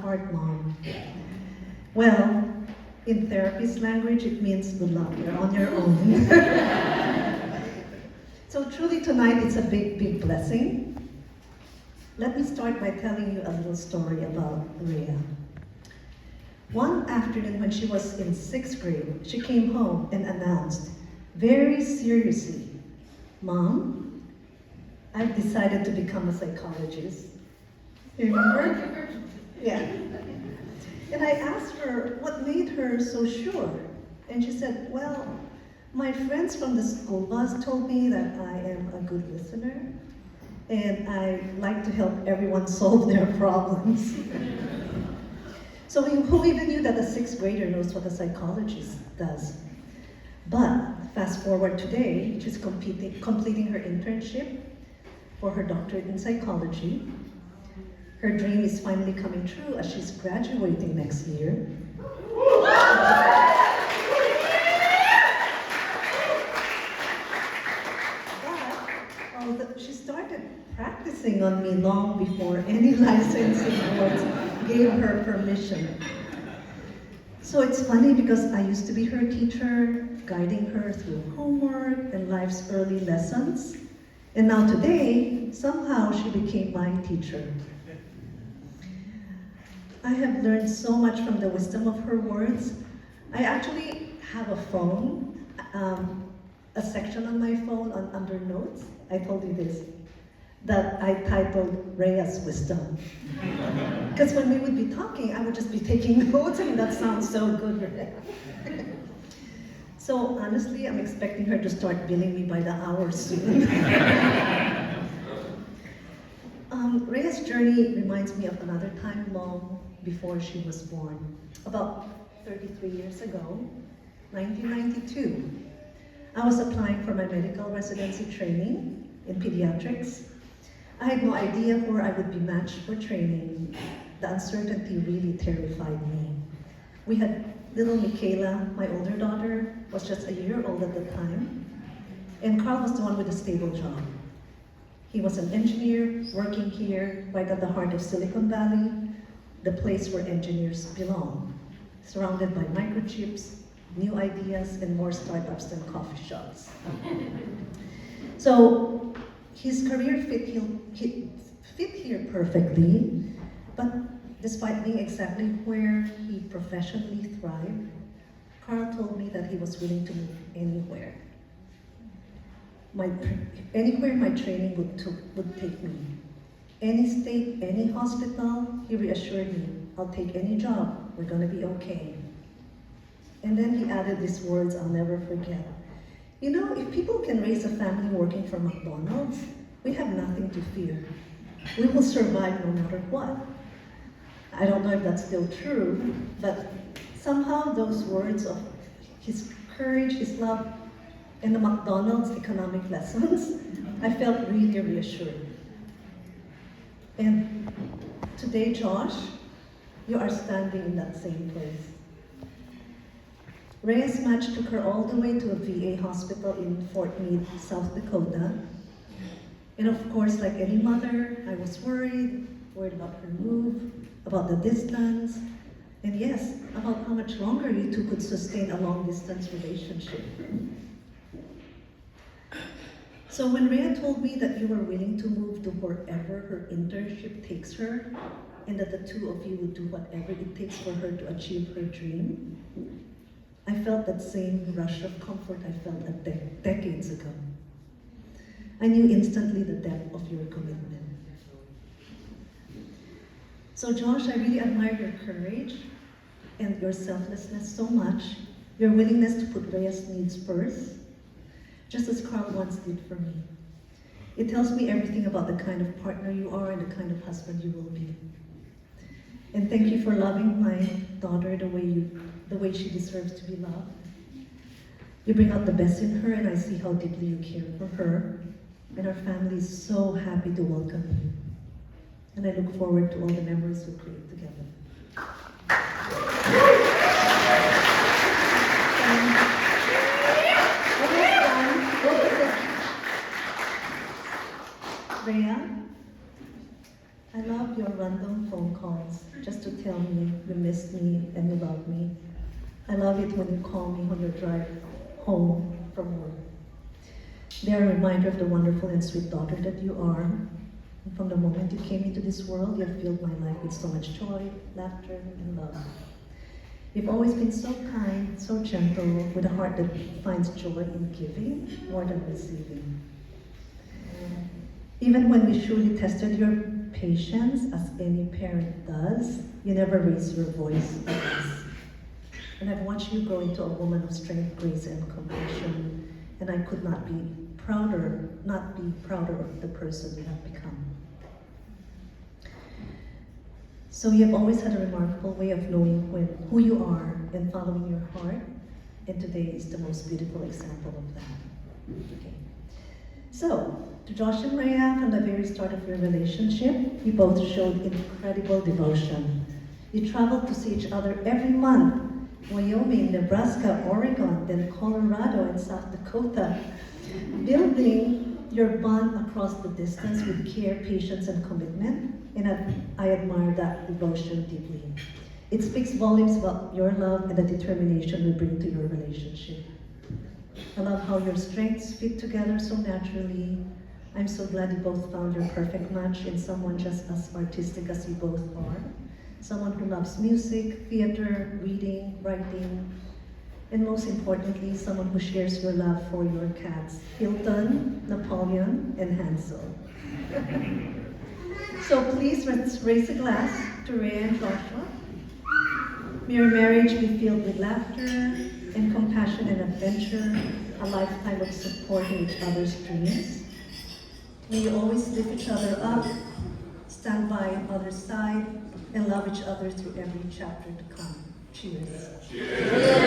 heart, Mom. Well, in therapist language, it means good luck, you're on your own. So truly tonight, it's a big, big blessing. Let me start by telling you a little story about Rhea. One afternoon when she was in 6th grade, she came home and announced, very seriously, Mom, I've decided to become a psychologist. You remember? Yeah. And I asked her what made her so sure. And she said, well, my friends from the school bus told me that I am a good listener and I like to help everyone solve their problems. So who even knew that a 6th grader knows what a psychologist does? But fast forward today, she's completing her internship for her doctorate in psychology. Her dream is finally coming true as she's graduating next year. But she started practicing on me long before any licensing boards gave her permission. So it's funny because I used to be her teacher, guiding her through homework and life's early lessons. And now today, somehow she became my teacher. I have learned so much from the wisdom of her words. I actually have a phone, a section on my phone under notes. I told you this, that I titled Rhea's Wisdom. Because when we would be talking, I would just be taking notes, and that sounds so good, Rhea. So honestly, I'm expecting her to start billing me by the hour soon. Rhea's journey reminds me of another time long before she was born. About 33 years ago, 1992, I was applying for my medical residency training in pediatrics. I had no idea where I would be matched for training. The uncertainty really terrified me. We had little Michaela, my older daughter, was just a year old at the time, and Carl was the one with a stable job. He was an engineer working here, right at the heart of Silicon Valley, the place where engineers belong, surrounded by microchips, new ideas, and more startups than coffee shops. So his career fit here perfectly, but despite being exactly where he professionally thrived, Carl told me that he was willing to move anywhere. Anywhere my training would take me. Any state, any hospital, he reassured me, I'll take any job, we're gonna be okay. And then he added these words I'll never forget. You know, if people can raise a family working for McDonald's, we have nothing to fear. We will survive no matter what. I don't know if that's still true, but somehow those words of his courage, his love, and the McDonald's economic lessons, I felt really reassured. And today, Josh, you are standing in that same place. Rhea's match took her all the way to a VA hospital in Fort Meade, South Dakota. And of course, like any mother, I was worried about her move, about the distance, and yes, about how much longer you two could sustain a long-distance relationship. So when Rhea told me that you were willing to move to wherever her internship takes her, and that the two of you would do whatever it takes for her to achieve her dream, I felt that same rush of comfort I felt decades ago. I knew instantly the depth of your commitment. So Josh, I really admire your courage and your selflessness so much, your willingness to put Rhea's needs first, just as Carl once did for me. It tells me everything about the kind of partner you are and the kind of husband you will be. And thank you for loving my daughter the way she deserves to be loved. You bring out the best in her, and I see how deeply you care for her. And our family is so happy to welcome you. And I look forward to all the memories we'll create together. Rhea, I love your random phone calls just to tell me you missed me and you love me. I love it when you call me on your drive home from work. They are a reminder of the wonderful and sweet daughter that you are. And from the moment you came into this world, you have filled my life with so much joy, laughter, and love. You've always been so kind, so gentle, with a heart that finds joy in giving more than receiving. Even when we surely tested your patience, as any parent does, you never raised your voice at us. And I've watched you grow into a woman of strength, grace, and compassion, and I could not be prouder of the person you have become. So you have always had a remarkable way of knowing who you are and following your heart, and today is the most beautiful example of that. Okay. So, to Josh and Rhea, from the very start of your relationship, you both showed incredible devotion. You traveled to see each other every month. Wyoming, Nebraska, Oregon, then Colorado and South Dakota, building your bond across the distance with care, patience, and commitment, and I admire that devotion deeply. It speaks volumes about your love and the determination you bring to your relationship. I love how your strengths fit together so naturally. I'm so glad you both found your perfect match in someone just as artistic as you both are. Someone who loves music, theater, reading, writing, and most importantly, someone who shares your love for your cats, Hilton, Napoleon, and Hansel. So please, let's raise a glass to Rhea and Joshua. May your marriage be filled with laughter and compassion and adventure, a lifetime of supporting each other's dreams. May you always lift each other up, stand by each other's side, and love each other through every chapter to come. Cheers. Cheers.